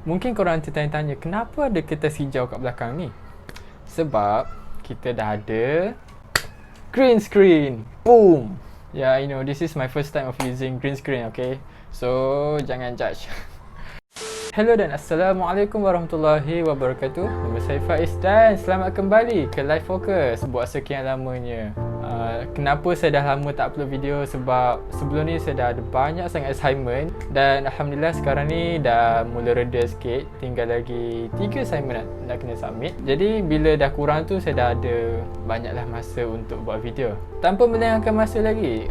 Mungkin korang tertanya-tanya, kenapa ada kertas hijau kat belakang ni? Sebab kita dah ada green screen. Boom. Yeah, I know this is my first time of using green screen, okay? So, jangan judge. Hello dan Assalamualaikum warahmatullahi wabarakatuh. Nama saya Faiz dan selamat kembali ke Live Focus buat sekian lamanya. Kenapa saya dah lama tak upload video? Sebab sebelum ni saya dah ada banyak sangat assignment dan Alhamdulillah sekarang ni dah mula reda sikit. Tinggal lagi 3 assignment nak kena submit. Jadi bila dah kurang tu saya dah ada banyaklah masa untuk buat video. Tanpa melengahkan masa lagi,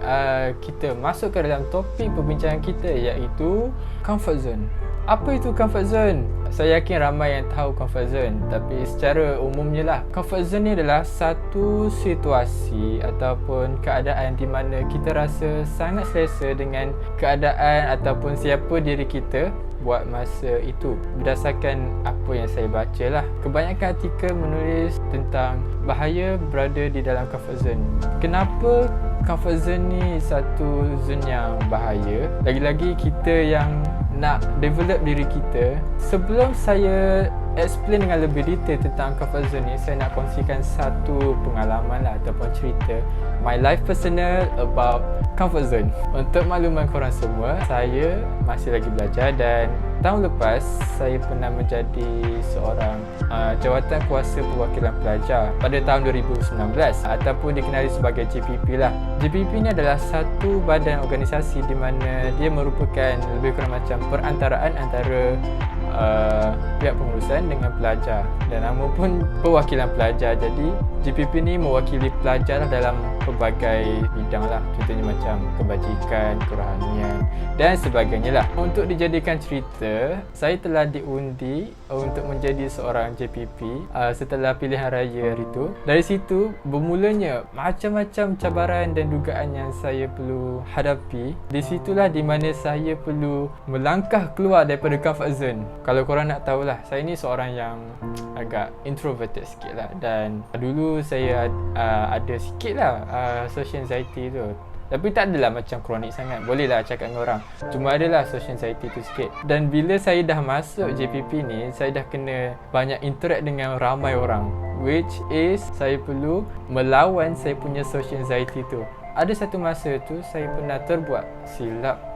kita masuk ke dalam topik perbincangan kita iaitu comfort zone. Apa itu comfort zone? Saya yakin ramai yang tahu comfort zone, tapi secara umumnya lah, comfort zone ni adalah satu situasi ataupun keadaan di mana kita rasa sangat selesa dengan keadaan ataupun siapa diri kita buat masa itu. Berdasarkan apa yang saya baca lah, kebanyakan artikel menulis tentang bahaya berada di dalam comfort zone. Kenapa comfort zone ni satu zone yang bahaya? Lagi-lagi kita yang nak develop diri kita. Sebelum saya explain dengan lebih detail tentang comfort zone ni, saya nak kongsikan satu pengalaman lah ataupun cerita my life personal about comfort zone. Untuk makluman korang semua, saya masih lagi belajar dan tahun lepas saya pernah menjadi seorang jawatan kuasa perwakilan pelajar pada tahun 2019 ataupun dikenali sebagai JPP lah. JPP ni adalah satu badan organisasi di mana dia merupakan lebih kurang macam perantaraan antara pihak pengurusan dengan pelajar, dan nama pun perwakilan pelajar. Jadi JPP ni mewakili pelajar dalam pelbagai bidang lah, contohnya macam kebajikan, kerohanian dan sebagainya lah. Untuk dijadikan cerita, saya telah diundi untuk menjadi seorang JPP setelah pilihan raya hari itu. Dari situ bermulanya macam-macam cabaran dan dugaan yang saya perlu hadapi. Di situlah di mana saya perlu melangkah keluar daripada comfort zone. Kalau korang nak tahulah, saya ni seorang yang agak introverted sikit lah, dan dulu saya ada sikit lah social anxiety tu. Tapi tak adalah macam kronik sangat, boleh lah cakap dengan orang. Cuma adalah social anxiety tu sikit. Dan bila saya dah masuk JPP ni, saya dah kena banyak interact dengan ramai orang, which is saya perlu melawan saya punya social anxiety tu. Ada satu masa tu saya pernah terbuat silap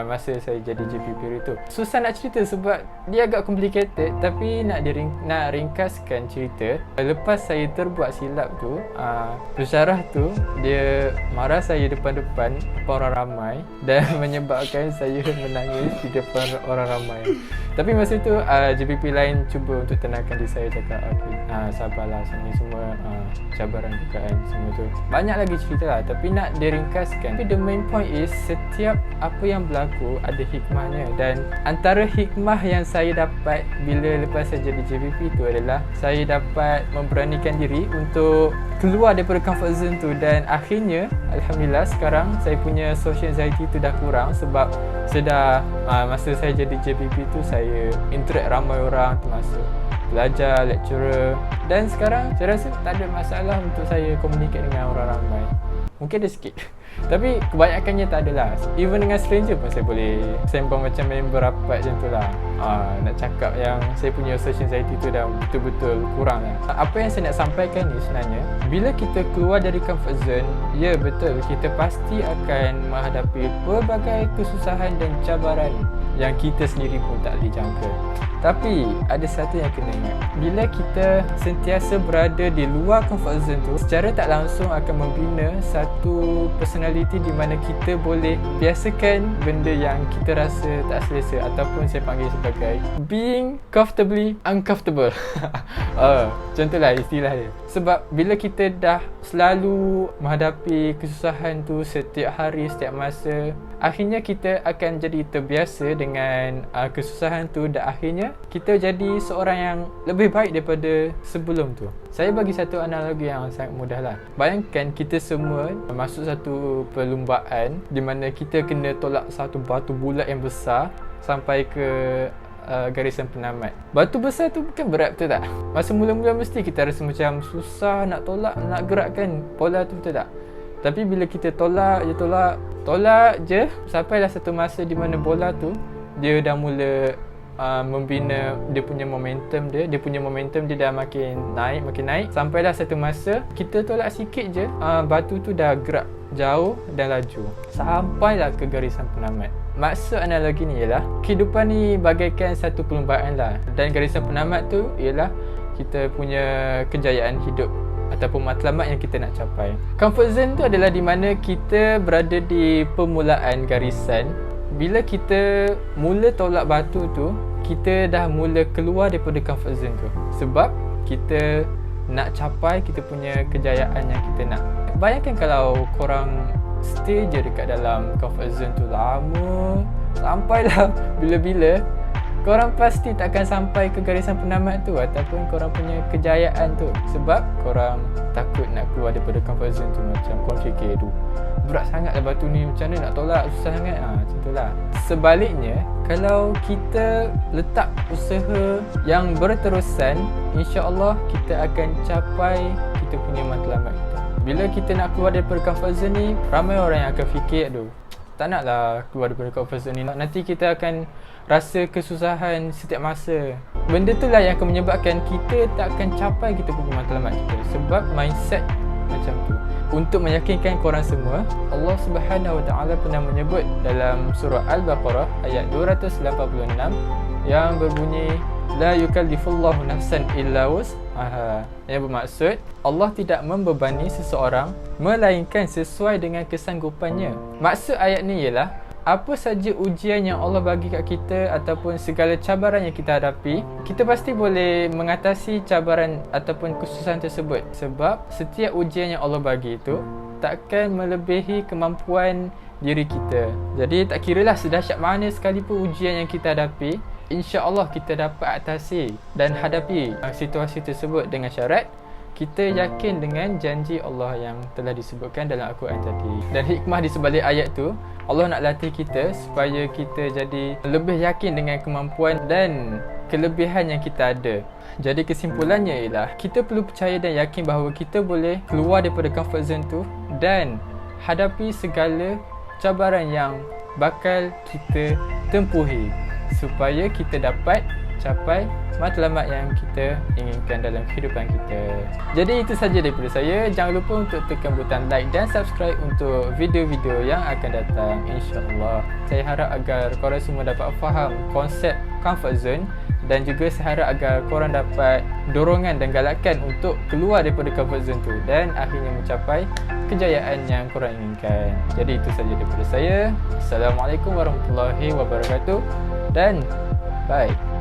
masa saya jadi JPP itu. Susah nak cerita sebab dia agak complicated, tapi nak ringkaskan cerita, lepas saya terbuat silap tu, pensyarah tu dia marah saya depan-depan orang ramai dan menyebabkan saya menangis di depan orang ramai. Tapi masa tu JPP lain cuba untuk tenangkan diri saya, cakap sabarlah, ni semua cabaran dugaan semua tu. Banyak lagi cerita lah, tapi nak diringkaskan. Tapi the main point is, setiap apa yang berlaku ada hikmahnya, dan antara hikmah yang saya dapat bila lepas saya jadi JPP tu adalah saya dapat memberanikan diri untuk keluar daripada comfort zone tu, dan akhirnya Alhamdulillah sekarang saya punya social anxiety tu dah kurang sebab saya dah masa saya jadi JPP tu saya interact ramai orang, termasuk pelajar, lecturer, dan sekarang saya rasa tak ada masalah untuk saya communicate dengan orang ramai. Mungkin ada sikit tapi kebanyakannya tak adalah. Even dengan stranger pun saya boleh sembang macam member rapat macam tu lah. Nak cakap yang saya punya social anxiety tu dah betul-betul kurang lah. Apa yang saya nak sampaikan ni sebenarnya, bila kita keluar dari comfort zone, ya betul, kita pasti akan menghadapi pelbagai kesusahan dan cabaran yang kita sendiri pun tak boleh jangka. Tapi ada satu yang kena ingat, bila kita sentiasa berada di luar comfort zone tu, secara tak langsung akan membina satu personality di mana kita boleh biasakan benda yang kita rasa tak selesa, ataupun saya panggil sebagai being comfortably uncomfortable. Contohlah istilah dia. Sebab bila kita dah selalu menghadapi kesusahan tu setiap hari, setiap masa, akhirnya kita akan jadi terbiasa dengan kesusahan tu, dan akhirnya kita jadi seorang yang lebih baik daripada sebelum tu. Saya bagi satu analogi yang sangat mudah lah. Bayangkan kita semua masuk satu perlumbaan di mana kita kena tolak satu batu bulat yang besar sampai ke garisan penamat. Batu besar tu bukan berat, betul tak? Masa mula-mula mesti kita rasa macam susah nak tolak, nak gerakkan bola tu, betul tak? Tapi bila kita tolak je, sampailah satu masa di mana bola tu dia dah mula membina dia punya momentum dia. Dia punya momentum dia dah makin naik. Sampailah satu masa kita tolak sikit je, batu tu dah gerak jauh dan laju sampailah ke garisan penamat. Maksud analogi ni ialah kehidupan ni bagaikan satu perlombaan lah, dan garisan penamat tu ialah kita punya kejayaan hidup ataupun matlamat yang kita nak capai. Comfort zone tu adalah di mana kita berada di permulaan garisan. Bila kita mula tolak batu tu, kita dah mula keluar daripada comfort zone tu, sebab kita nak capai kita punya kejayaan yang kita nak. Bayangkan kalau korang stay je dekat dalam comfort zone tu lama, sampailah bila-bila, korang pasti takkan sampai ke garisan penamat tu ataupun korang punya kejayaan tu, sebab korang takut nak keluar daripada comfort zone tu. Macam korang fikir tu, berat sangat lah batu ni, macam mana nak tolak, susah sangat. Macam tu lah. Sebaliknya, kalau kita letak usaha yang berterusan, insya-Allah kita akan capai kita punya matlamat kita. Bila kita nak keluar daripada comfort zone ni, ramai orang yang akan fikir, aduh, tak naklah keluar daripada comfort zone ni, nanti kita akan rasa kesusahan setiap masa. Benda tu lah yang akan menyebabkan kita tak akan capai kita punya matlamat kita, sebab mindset macam tu. Untuk meyakinkan korang semua, Allah Subhanahu Wa Taala pernah menyebut dalam surah Al-Baqarah ayat 286 yang berbunyi, la yukallifullahu nafsan illa wus'aha, yang bermaksud Allah tidak membebani seseorang melainkan sesuai dengan kesanggupannya. Maksud ayat ni ialah apa saja ujian yang Allah bagi kat kita ataupun segala cabaran yang kita hadapi, kita pasti boleh mengatasi cabaran ataupun kesusahan tersebut, sebab setiap ujian yang Allah bagi itu takkan melebihi kemampuan diri kita. Jadi tak kiralah sedahsyat mana sekalipun ujian yang kita hadapi, insya-Allah kita dapat atasi dan hadapi situasi tersebut dengan syarat kita yakin dengan janji Allah yang telah disebutkan dalam Al-Quran tadi. Dan hikmah di sebalik ayat tu, Allah nak latih kita supaya kita jadi lebih yakin dengan kemampuan dan kelebihan yang kita ada. Jadi kesimpulannya ialah kita perlu percaya dan yakin bahawa kita boleh keluar daripada comfort zone tu dan hadapi segala cabaran yang bakal kita tempuhi supaya kita dapat capai matlamat yang kita inginkan dalam kehidupan kita. Jadi itu saja daripada saya. Jangan lupa untuk tekan butang like dan subscribe untuk video-video yang akan datang, insya-Allah. Saya harap agar korang semua dapat faham konsep comfort zone, dan juga saya harap agar korang dapat dorongan dan galakan untuk keluar daripada comfort zone tu dan akhirnya mencapai kejayaan yang korang inginkan. Jadi itu saja daripada saya. Assalamualaikum warahmatullahi wabarakatuh dan bye.